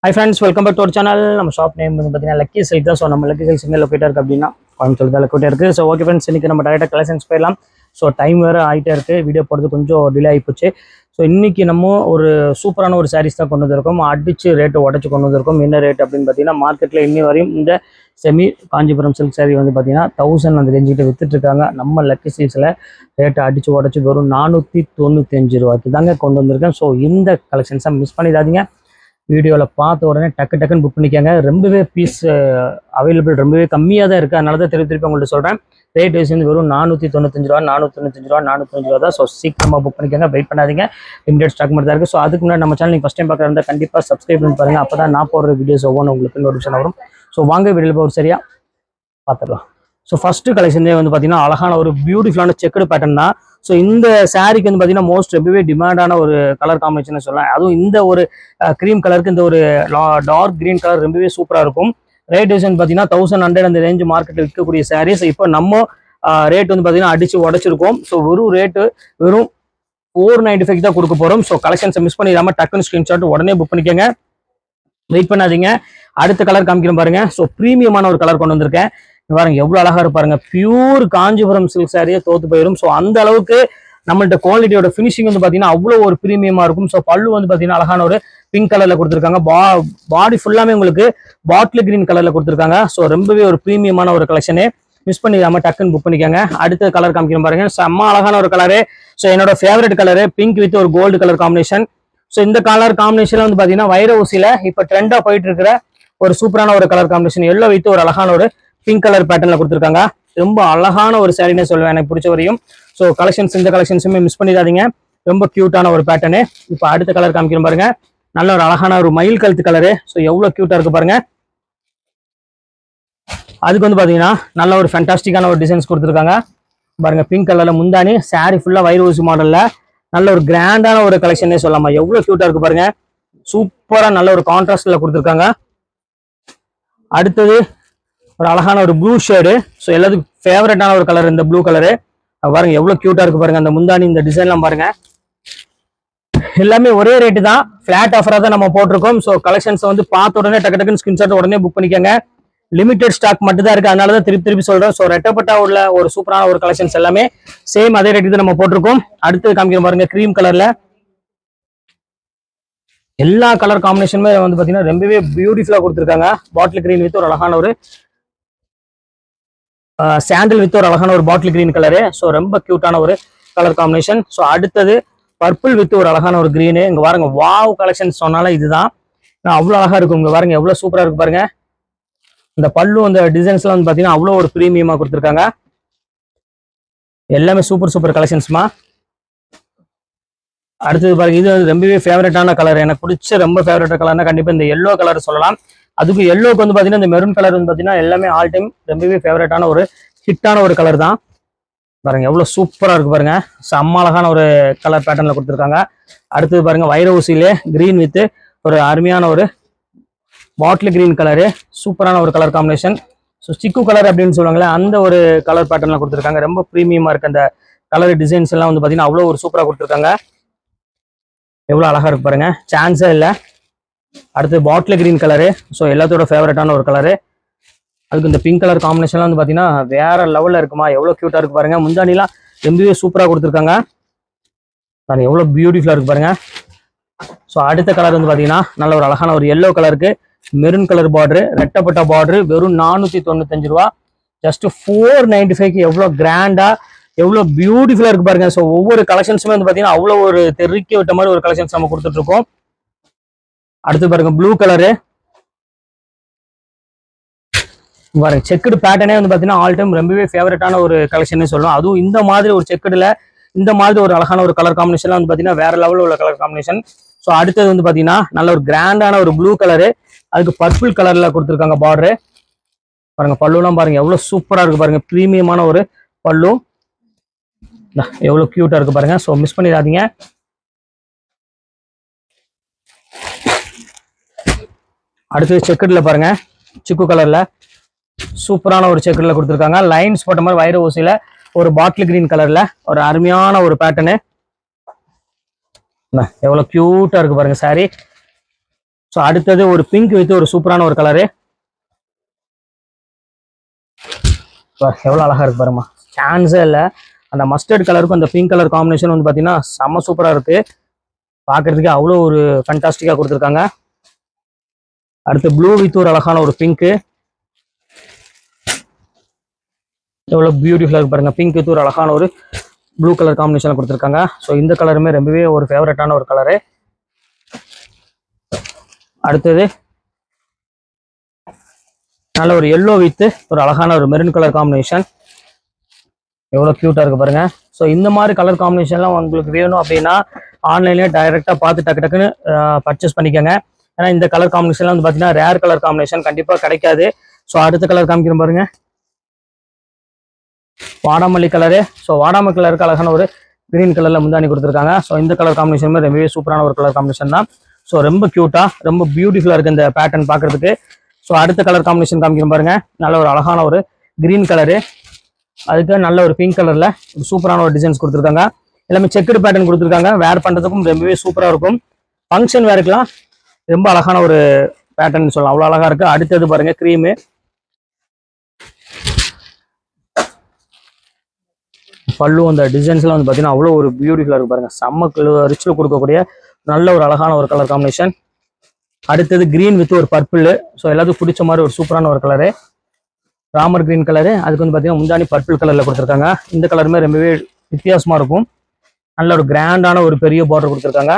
Hi friends, welcome back to our channel. நம்ம shop name வந்து பார்த்தீங்கன்னா லக்கி சில்க் தான். ஸோ நம்ம லக்கி சில்க் எங்கே லொக்கேட்டாக இருக்குது அப்படின்னா கோயம்புத்தூர் தான் லொக்கேட்டாக இருக்குது. ஸோ ஓகே ஃப்ரெண்ட்ஸ், இன்றைக்கி நம்ம டேரெக்டாக கலெக்ஷன்ஸ் போயிடலாம். ஸோ டைம் வேறு ஆகிட்டே இருக்குது, வீடியோ போடுறது கொஞ்சம் டிலே ஆகிப்போச்சு. ஸோ இன்றைக்கி நம்ம ஒரு சூப்பரான ஒரு சாரீஸ் தான் கொண்டு வந்திருக்கோம். அடித்து ரேட்டு உடச்சி கொண்டு வந்திருக்கோம். என்ன ரேட் அப்படின்னு பார்த்தீங்கன்னா, மார்க்கெட்டில் இன்னி வரையும் இந்த செமி காஞ்சிபுரம் சில்க் சாரீ வந்து பார்த்தீங்கன்னா 1000 அந்த ரேஞ்சுக்கிட்ட விற்றுட்ருக்காங்க. நம்ம லக்கி சில்க்ஸில் ரேட்டை அடித்து உடச்சி வெறும் 495 ரூபாய்க்கு தாங்க கொண்டு வந்திருக்கேன். ஸோ இந்த கலெக்ஷன்ஸை மிஸ் பண்ணிடாதீங்க. வீடியோவில் பார்த்த உடனே டக்குன்னு புக் பண்ணிக்காங்க. ரொம்பவே பீஸ் அவைலபிள் ரொம்பவே கம்மியாக தான் இருக்குது. அதனால தான் திருப்பி உங்கள்கிட்ட சொல்கிறேன். ரேட் வைஸ் வந்து வெறும் 495 ரூபா, 495 ரூபா, 405 ரூபா தான். ஸோ சீக்கிரமாக புக் பண்ணிக்காங்க, வெயிட் பண்ணாதீங்க. லிமிடெட் ஸ்டாக் மட்டும் தான் இருக்குது. ஸோ அதுக்கு முன்னாடி நம்ம சேனல் நீங்கள் ஃபஸ்ட் டைம் பார்க்குறதா கண்டிப்பாக சப்ஸ்கிரைப் பண்ணி பாருங்கள். அப்போ தான் நான் போடுற வீடியோஸ் ஒவ்வொன்றும் உங்களுக்கு நோட்டிஃபிகேஷன் வரும். ஸோ வாங்க வீடியோவில் ஒரு சரியாக பார்த்துடலாம். ஸோ ஃபஸ்ட்டு கலெக்ஷனே வந்து பார்த்தீங்கன்னா அழகான ஒரு பியூட்டிஃபுல்லான செக்குடு பேட்டர்ன் தான். ஸோ இந்த சாரீக்கு வந்து பார்த்தீங்கன்னா மோஸ்ட் ரொம்பவே டிமாண்டான ஒரு கலர் காம்பினேஷன் சொல்லலாம். அதுவும் இந்த ஒரு க்ரீம் கலருக்கு இந்த ஒரு டார்க் க்ரீன் கலர் ரொம்பவே சூப்பராக இருக்கும். ரேட் வந்து பார்த்தீங்கன்னா 1100 அந்த ரேஞ்ச் மார்க்கெட்டில் விற்கக்கூடிய சாரீஸ் இப்போ நம்ம ரேட் வந்து பார்த்தீங்கன்னா அடித்து உடச்சிருக்கோம். ஸோ வெறும் 495 தான் கொடுக்க போகிறோம். ஸோ கலெக்ஷன்ஸை மிஸ் பண்ணிடாமல் டக்குன்னு ஸ்க்ரீன்ஷாட் உடனே புக் பண்ணிக்கோங்க, வெயிட் பண்ணாதீங்க. அடுத்த கலர் காமிக்கிறேன் பாருங்க. ஸோ ப்ரீமியமான ஒரு கலர் கொண்டு வந்திருக்கேன் பாருங்க, எவ்வளவு அழகா இருப்பாருங்க. பியூர் காஞ்சிபுரம் சில்க் சாரியே தோத்து போயிடும். ஸோ அந்த அளவுக்கு நம்மள்ட்ட குவாலிட்டியோட ஃபினிஷிங் வந்து பார்த்தீங்கன்னா அவ்வளோ ஒரு ப்ரீமியமா இருக்கும். ஸோ பல்லு வந்து பார்த்தீங்கன்னா அழகான ஒரு பிங்க் கலர்ல கொடுத்துருக்காங்க. பாடி ஃபுல்லாமே உங்களுக்கு பாட்டில் கிரீன் கலர்ல கொடுத்துருக்காங்க. ஸோ ரொம்பவே ஒரு ப்ரீமியமான ஒரு கலெக்ஷனு, மிஸ் பண்ணிடாம டக்குன்னு புக் பண்ணிக்கோங்க. அடுத்த கலர் காமிக்கிறேன் பாருங்க, செம்ம அழகான ஒரு கலரு. ஸோ என்னோட ஃபேவரட் கலரு பிங்க் வித் ஒரு கோல்டு கலர் காம்பினேஷன். ஸோ இந்த கலர் காம்பினேஷன்ல வந்து பார்த்தீங்கன்னா வைர ஊசியில இப்போ ட்ரெண்டா போயிட்டு இருக்கிற ஒரு சூப்பரான ஒரு கலர் காம்பினேஷன். எல்லோ வித் ஒரு அழகான ஒரு பிங்க் கலர் பேட்டர்ல கொடுத்துருக்காங்க. ரொம்ப அழகான ஒரு சாரினே சொல்லுவேன் எனக்கு பிடிச்ச வரையும். ஸோ கலெக்ஷன்ஸ் இந்த கலெக்ஷன்ஸுமே மிஸ் பண்ணிடாதீங்க, ரொம்ப கியூட்டான ஒரு பேட்டர்னு. இப்போ அடுத்த கலர் காமிக்கிறோம் பாருங்க, நல்ல ஒரு அழகான ஒரு மயில் கழுத்து கலரு. ஸோ எவ்வளோ கியூட்டா இருக்கு பாருங்க. அதுக்கு வந்து பாத்தீங்கன்னா நல்ல ஒரு ஃபேண்டாஸ்டிக்கான ஒரு டிசைன்ஸ் கொடுத்துருக்காங்க பாருங்க. பிங்க் கலர்ல முந்தானி, சாரி ஃபுல்லா வைர ஊசி மாடல்ல நல்ல ஒரு கிராண்டான ஒரு கலெக்ஷனே சொல்லலாமா. எவ்வளவு கியூட்டா இருக்கு பாருங்க, சூப்பரா நல்ல ஒரு கான்ட்ராஸ்ட்ல கொடுத்துருக்காங்க. அடுத்தது ஒரு அழகான ஒரு ப்ளூ ஷேடு. ஸோ எல்லாத்துக்கும் ஃபேவரட்டான ஒரு கலர் இந்த ப்ளூ கலரு பாருங்க, எவ்வளவு கியூட்டா இருக்கு பாருங்க. அந்த முந்தானி, இந்த டிசைன்லாம் பாருங்க, எல்லாமே ஒரே ரேட்டு தான், ஃபிளாட் ஆஃபரா தான் நம்ம போட்டிருக்கோம். ஸோ கலெக்ஷன்ஸ் வந்து பார்த்த உடனே டக்குன்னு ஸ்கிரீன்ஷாட் உடனே புக் பண்ணிக்கோங்க. லிமிடெட் ஸ்டாக் மட்டும் தான் இருக்கு, அதனால தான் திருப்பி சொல்றேன். ஸோ ரெட்டப்பட்டா உள்ள ஒரு சூப்பரான ஒரு கலெக்ஷன்ஸ் எல்லாமே சேம் அதே ரேட்டு தான் நம்ம போட்டிருக்கோம். அடுத்து காமிக்கிற பாருங்க, கிரீம் கலர்ல எல்லா கலர் காம்பினேஷனுமே வந்து பாத்தீங்கன்னா ரொம்பவே பியூட்டிஃபுல்லா கொடுத்துருக்காங்க. பாட்டில் கிரீன் வித் ஒரு அழகான ஒரு சாண்டில் வித் ஒரு அழகான ஒரு பாட்டில் கிரீன் கலரு. ஸோ ரொம்ப கியூட்டான ஒரு கலர் காம்பினேஷன். ஸோ அடுத்தது பர்பிள் வித் ஒரு அழகான ஒரு கிரீனு. இங்க பாருங்க, வாவ் கலெக்ஷன் சொன்னாலும் இதுதான், அவ்வளோ அழகா இருக்கும். இங்க பாருங்க எவ்வளவு சூப்பரா இருக்கு பாருங்க. இந்த பல்லு அந்த டிசைன்ஸ்லாம் வந்து பாத்தீங்கன்னா அவ்வளோ ஒரு ப்ரீமியமா கொடுத்துருக்காங்க. எல்லாமே சூப்பர் கலெக்ஷன்ஸ்மா. அடுத்தது பாருங்க, இது வந்து ரொம்பவே ஃபேவரட்டான கலர், எனக்கு பிடிச்ச ரொம்ப ஃபேவரட் கலர்னா கண்டிப்பா இந்த எல்லோ கலர் சொல்லலாம். அதுக்கு எல்லோக்கு வந்து பாத்தீங்கன்னா இந்த மெரூன் கலர் வந்து பாத்தீங்கன்னா எல்லாமே ஆல் டைம் ரொம்பவே ஃபேவரட்டான ஒரு ஹிட்டான ஒரு கலர் தான். பாருங்க எவ்வளவு சூப்பரா இருக்கு பாருங்க, செம்ம அழகான ஒரு கலர் பேட்டர்ன்ல கொடுத்துருக்காங்க. அடுத்தது பாருங்க, வைர ஊசியிலே கிரீன் வித் ஒரு அருமையான ஒரு பாட்டில் கிரீன் கலரு, சூப்பரான ஒரு கலர் காம்பினேஷன். ஸோ சிக்கு கலர் அப்படின்னு சொல்லுவாங்களே அந்த ஒரு கலர் பேட்டர்ன்ல கொடுத்துருக்காங்க. ரொம்ப ப்ரீமியமா இருக்கு அந்த கலர் டிசைன்ஸ் எல்லாம் வந்து பாத்தீங்கன்னா அவ்வளோ ஒரு சூப்பரா கொடுத்துருக்காங்க. எவ்வளவு அழகா இருக்கு பாருங்க, சான்ஸே இல்லை. அடுத்து பாட்டில் கிரீன் கலரு. ஸோ எல்லாத்தோட ஃபேவரட்டான ஒரு கலரு. அதுக்கு இந்த பிங்க் கலர் காம்பினேஷன்லாம் வந்து பார்த்தீங்கன்னா வேற லெவலில் இருக்குமா, எவ்வளோ க்யூட்டாக இருக்கு பாருங்க. முந்தானிலாம் ரொம்பவே சூப்பராக கொடுத்துருக்காங்க பாருங்க, எவ்வளோ பியூட்டிஃபுல்லாக இருக்கு பாருங்க. ஸோ அடுத்த கலர் வந்து பார்த்தீங்கன்னா நல்ல ஒரு அழகான ஒரு எல்லோ கலருக்கு மெரூன் கலர் பார்டரு, ரெட்டப்பட்ட பார்டரு, வெறும் 495 ரூபா, ஜஸ்ட் 495க்கு எவ்வளோ கிராண்டா எவ்வளோ பியூட்டிஃபுல்லாக இருக்கு பாருங்க. ஸோ ஒவ்வொரு கலெக்ஷன்ஸுமே வந்து பார்த்தீங்கன்னா அவ்வளோ ஒரு தெருக்கி விட்ட மாதிரி ஒரு கலெக்ஷன்ஸ் நம்ம கொடுத்துட்டு இருக்கோம். அடுத்து பாருங்க ப்ளூ கலரு பாருங்க, செக்குடு பேட்டர்னே வந்து பாத்தீங்கன்னா ஆல் டைம் ரொம்பவே ஃபேவரட்டான ஒரு கலெக்ஷன் சொல்லுவோம். அதுவும் இந்த மாதிரி ஒரு செக்குடுல இந்த மாதிரி ஒரு அழகான ஒரு கலர் காம்பினேஷன் வந்து பாத்தீங்கன்னா வேற லெவலில் உள்ள கலர் காம்பினேஷன். ஸோ அடுத்தது வந்து பாத்தீங்கன்னா நல்ல ஒரு கிராண்டான ஒரு ப்ளூ கலரு, அதுக்கு பர்பிள் கலர்ல கொடுத்துருக்காங்க பார்டரு பாருங்க. பல்லுலாம் பாருங்க எவ்வளவு சூப்பரா இருக்கு பாருங்க, ப்ரீமியமான ஒரு பல்லு, எவ்வளவு கியூட்டா இருக்கு பாருங்க. ஸோ மிஸ் பண்ணிடாதீங்க. அடுத்தது செக்குடுல பாருங்க, சிக்கு கலர்ல சூப்பரான ஒரு செக்குல கொடுத்துருக்காங்க. லைன்ஸ் போட்ட மாதிரி வைர ஊசியில ஒரு பாட்டில் கிரீன் கலர்ல ஒரு அருமையான ஒரு பேட்டர்னு. எவ்வளவு கியூட்டா இருக்கு பாருங்க சாரி. ஸோ அடுத்தது ஒரு பிங்க் வித் ஒரு சூப்பரான ஒரு கலரு. எவ்வளோ அழகா இருக்கு பாருமா, சான்ஸே இல்லை. அந்த மஸ்டர்ட் கலருக்கும் அந்த பிங்க் கலர் காம்பினேஷன் வந்து பார்த்தீங்கன்னா செம்ம சூப்பராக இருக்கு. பார்க்கறதுக்கு அவ்வளோ ஒரு ஃபண்டாஸ்டிக்காக கொடுத்துருக்காங்க. அடுத்து ப்ளூ வித் ஒரு அழகான ஒரு பிங்க்கு. எவ்வளோ பியூட்டிஃபுல்லாக இருக்கு பாருங்க. பிங்க் வித் ஒரு அழகான ஒரு ப்ளூ கலர் காம்பினேஷன் கொடுத்துருக்காங்க. ஸோ இந்த கலருமே ரொம்பவே ஒரு ஃபேவரட்டான ஒரு கலரு. அடுத்தது நல்ல ஒரு எல்லோ வித் ஒரு அழகான ஒரு மெரூன் கலர் காம்பினேஷன். எவ்வளோ க்யூட்டாக இருக்கு பாருங்க. ஸோ இந்த மாதிரி கலர் காம்பினேஷன்லாம் உங்களுக்கு வேணும் அப்படின்னா ஆன்லைன்லேயே டைரெக்டாக பார்த்து டக்கு டக்குன்னு பர்ச்சேஸ் பண்ணிக்கோங்க. ஏன்னா இந்த கலர் காம்பினேஷன்லாம் வந்து பார்த்தீங்கன்னா ரேர் கலர் காம்பினேஷன் கண்டிப்பாக கிடைக்காது. ஸோ அடுத்த கலர் காமிக்கிறோம் பாருங்க, வாடாமல்லி கலரு. ஸோ வாடாமல்லி கலருக்கு அழகான ஒரு கிரீன் கலரில் முந்தானி கொடுத்துருக்காங்க. ஸோ இந்த கலர் காம்பினேஷனுமே ரொம்பவே சூப்பரான ஒரு கலர் காம்பினேஷன் தான். ஸோ ரொம்ப க்யூட்டாக ரொம்ப பியூட்டிஃபுல்லாக இருக்குது இந்த பேட்டர்ன் பார்க்குறதுக்கு. ஸோ அடுத்த கலர் காம்பினேஷன் காமிக்கிறோம் பாருங்க, நல்ல ஒரு அழகான ஒரு கிரீன் கலரு. அதுக்கு நல்ல ஒரு பிங்க் கலரில் ஒரு சூப்பரான ஒரு டிசைன்ஸ் கொடுத்துருக்காங்க. எல்லாமே செக்குடு பேட்டர்ன் கொடுத்துருக்காங்க. வேர் பண்ணுறதுக்கும் ரொம்பவே சூப்பராக இருக்கும். ஃபங்க்ஷன் வேருக்குலாம் ரொம்ப அழகான ஒரு பேட்டர்ன் சொல்லலாம், அவ்வளோ அழகாக இருக்குது. அடுத்தது பாருங்க க்ரீமு. பல்லு அந்த டிசைன்ஸ்லாம் வந்து பார்த்தீங்கன்னா அவ்வளோ ஒரு பியூட்டிஃபுல்லாக இருக்கு பாருங்க. செம்ம ரிச்சில் கொடுக்கக்கூடிய நல்ல ஒரு அழகான ஒரு கலர் காம்பினேஷன். அடுத்தது கிரீன் வித் ஒரு பர்பிள். ஸோ எல்லாத்துக்கும் பிடிச்ச மாதிரி ஒரு சூப்பரான ஒரு கலரு, ராமர் கிரீன் கலரு. அதுக்கு வந்து பார்த்தீங்கன்னா முந்தானி பர்பிள் கலரில் கொடுத்துருக்காங்க. இந்த கலருமே ரொம்பவே வித்தியாசமாக இருக்கும். நல்ல ஒரு கிராண்டான ஒரு பெரிய பார்டர் கொடுத்துருக்காங்க.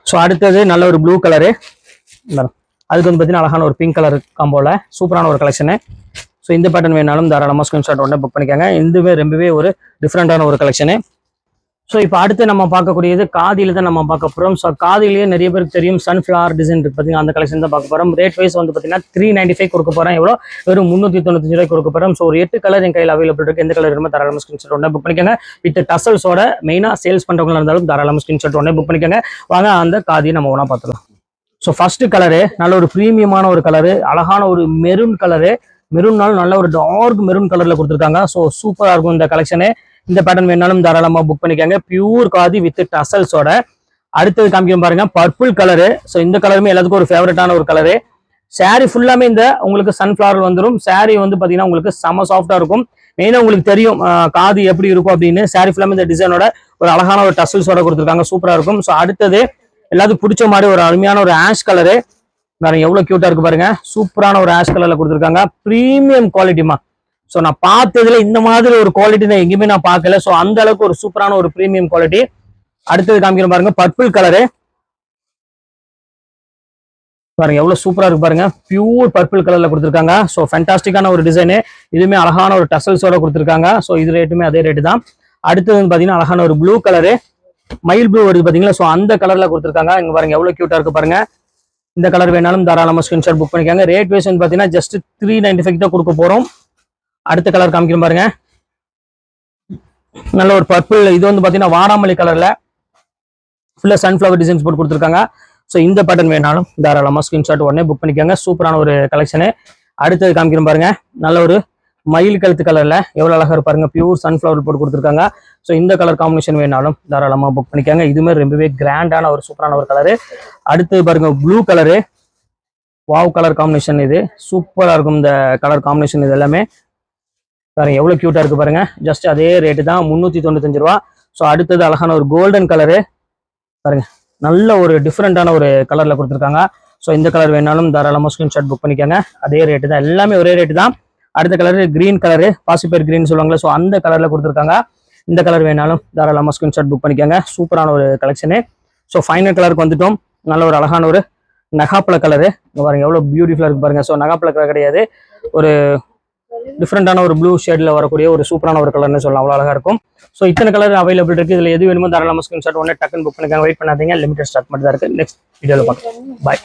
ஸோ அடுத்தது நல்ல ஒரு ப்ளூ கலரு. அதுக்கு வந்து பார்த்தீங்கன்னா அழகான ஒரு பிங்க் கலர் காம்போல சூப்பரான ஒரு கலெக்ஷனு. ஸோ இந்த பேட்டர்ன் வேணாலும் தாராளமாக ஸ்கிரீன்ஷாட் உடனே புக் பண்ணிக்கோங்க. இதுவே ரொம்பவே ஒரு டிஃப்ரெண்டான ஒரு கலெக்ஷனு. ஸோ இப்போ அடுத்து நம்ம பார்க்கக்கூடியது காதியில் தான் நம்ம பார்க்க போகிறோம். ஸோ காதிலேயே நிறைய பேருக்கு தெரியும் சன்ஃப்ளவர் டிசைன் இருக்கு பார்த்தீங்கன்னா, அந்த கலெக்ஷன் தான் பார்க்க போகிறோம். ரேட் வைஸ் வந்து பார்த்தீங்கன்னா 395 கொடுக்க போகிறேன். எவ்வளோ வெறும் 395 ரூபாய் கொடுக்க போகிறோம். ஸோ ஒரு 8 கலர் என் கையில் அவைலபிள் இருக்குது. எந்த கலர் இருந்தாலும் தாராளமாக ஸ்கிரீன்ஷாட் உடனே புக் பண்ணிக்கோங்க. வித் டசல்ஸோட மெயினாக சேல்ஸ் பண்ணுறவங்களா இருந்தாலும் தாராளமாக ஸ்கிரீன்ஷாட் உடனே புக் பண்ணிக்கோங்க. வாங்க அந்த காதியை நம்ம ஒன்றா பார்த்துக்கலாம். ஸோ ஃபர்ஸ்ட் கலரு நல்ல ஒரு ப்ரீமியமான ஒரு கலரு, அழகான ஒரு மெரூன் கலரு. மெரூன்னாலும் நல்ல ஒரு டார்க் மெரூன் கலரில் கொடுத்துருக்காங்க. ஸோ சூப்பராக இருக்கும் இந்த கலெக்ஷனு. இந்த பேட்டர்ன் வேணாலும் தாராளமாக புக் பண்ணிக்கோங்க. பியூர் காதி வித் டசல்ஸோட. அடுத்தது காமிக்க பாருங்க பர்பிள் கலரு. ஸோ இந்த கலருமே எல்லாத்துக்கும் ஒரு ஃபேவரட்டான ஒரு கலரு. சாரி ஃபுல்லாமே இந்த உங்களுக்கு சன்ஃப்ளவர் வந்துடும். சாரி வந்து பார்த்தீங்கன்னா உங்களுக்கு செம்ம சாஃப்டாக இருக்கும். மெயினாக உங்களுக்கு தெரியும் காதி எப்படி இருக்கும் அப்படின்னு. சாரி ஃபுல்லாமே இந்த டிசைனோட ஒரு அழகான ஒரு டசல்ஸோட கொடுத்துருக்காங்க. சூப்பராக இருக்கும். ஸோ அடுத்தது எல்லாத்துக்கும் பிடிச்ச மாதிரி ஒரு அருமையான ஒரு ஆஷ் கலரு. வேற எவ்வளவு கியூட்டா இருக்கு பாருங்க. சூப்பரான ஒரு ஆஷ் கலர்ல கொடுத்துருக்காங்க. பிரீமியம் குவாலிட்டிமா. ஸோ நான் பார்த்ததுல இந்த மாதிரி ஒரு குவாலிட்டி நான் எங்கேயுமே நான் பார்க்கல. ஸோ அந்த அளவுக்கு ஒரு சூப்பரான ஒரு பிரீமியம் குவாலிட்டி. அடுத்தது காமிக்கிற பாருங்க பர்பிள் கலரு. பாருங்க எவ்வளவு சூப்பரா இருக்கு பாருங்க. பியூர் பர்பிள் கலர்ல கொடுத்துருக்காங்க. ஸோ ஃபேண்டாஸ்டிக்கான ஒரு டிசைனு. இதுவுமே அழகான ஒரு டசல்ஸோட கொடுத்துருக்காங்க. ஸோ இது ரேட்டுமே அதே ரேட்டு தான். அடுத்தது பாத்தீங்கன்னா அழகான ஒரு ப்ளூ கலரு, மயில் ப்ளூ வருது பாத்தீங்களா. ஸோ அந்த கலர்ல கொடுத்துருக்காங்க. இங்க பாருங்க எவ்வளவு கியூட்டா இருக்கு பாருங்க. இந்த கலர் வேணாலும் தாராளமாக ஸ்கிரீன்ஷாட் புக் பண்ணிக்காங்க. ரேட் வைஸ் வந்து பார்த்தீங்கன்னா ஜஸ்ட் 395 தான் கொடுக்க போகிறோம். அடுத்த கலர் காமிக்கிற பாருங்க, நல்ல ஒரு பர்பிள். இது வந்து பார்த்தீங்கன்னா வாடாமல்லி கலரில் ஃபுல்லாக சன்ஃப்ளவர் டிசைன்ஸ் போட்டு கொடுத்துருக்காங்க. ஸோ இந்த பேட்டர்ன் வேணாலும் தாராளமாக ஸ்கிரீன்ஷாட் உடனே புக் பண்ணிக்கோங்க. சூப்பரான ஒரு கலெக்ஷனு. அடுத்தது காமிக்கிற பாருங்க, நல்ல ஒரு மயில் கழுத்து கலரில் எவ்வளோ அழகாக இருப்பாருங்க. பியூர் சன்ஃப்ளவர் போட்டு கொடுத்துருக்காங்க. ஸோ இந்த கலர் காம்பினேஷன் வேணாலும் தாராளமாக புக் பண்ணிக்காங்க. இதுவுமே ரொம்பவே கிராண்டான ஒரு சூப்பரான ஒரு கலரு. அடுத்து பாருங்க blue colour, wow colour combination. இது சூப்பராக இருக்கும் இந்த கலர் காம்பினேஷன். இது எல்லாமே பாருங்க எவ்வளோ க்யூட்டாக இருக்கு பாருங்க. ஜஸ்ட் அதே ரேட்டு தான் 395 ரூபா. ஸோ அடுத்தது அழகான ஒரு கோல்டன் கலரு பாருங்க, நல்ல ஒரு டிஃப்ரெண்டான ஒரு கலரில் கொடுத்துருக்காங்க. ஸோ இந்த கலர் வேணாலும் தாராளமாக ஸ்க்ரீன்ஷாட் புக் பண்ணிக்கோங்க. அதே ரேட்டு தான், எல்லாமே ஒரே ரேட்டு தான். அடுத்த கலர் கிரீன் கலரு, பாசிப்பேர் கிரீன் சொல்லுவாங்களே, ஸோ அந்த கலரில் கொடுத்துருக்காங்க. இந்த கலர் வேணாலும் தாராளமாக ஸ்க்ரீன்ஷாட் புக் பண்ணிக்கோங்க. சூப்பரான ஒரு கலெக்ஷனு. ஸோ ஃபைனல் கலருக்கு வந்துட்டோம். நல்ல ஒரு அழகான ஒரு நகாப்பழ கலரு. இங்கே பாருங்க எவ்வளோ பியூட்டிஃபுல்லாக இருக்கு பாருங்க. ஸோ நகாப்பழ கலர் கிடையாது, ஒரு டிஃப்ரெண்டான ஒரு ப்ளூ ஷேடில் வரக்கூடிய ஒரு சூப்பரான ஒரு கலர்னு சொல்லலாம். அவ்வளோ அழகாக இருக்கும். ஸோ இத்தனை கலர் அவைலபிள் இருக்குது. இதில் எது வேணுமோ தாராளமாக ஸ்க்ரீன்ஷாட் உடனே டக்குன்னு புக் பண்ணிக்காங்க. வெயிட் பண்ணாதீங்க, லிமிடெட் ஸ்டாக் மட்டும் தான் இருக்குது. நெக்ஸ்ட் வீடியோவில் பார்க்கலாம். பாய்.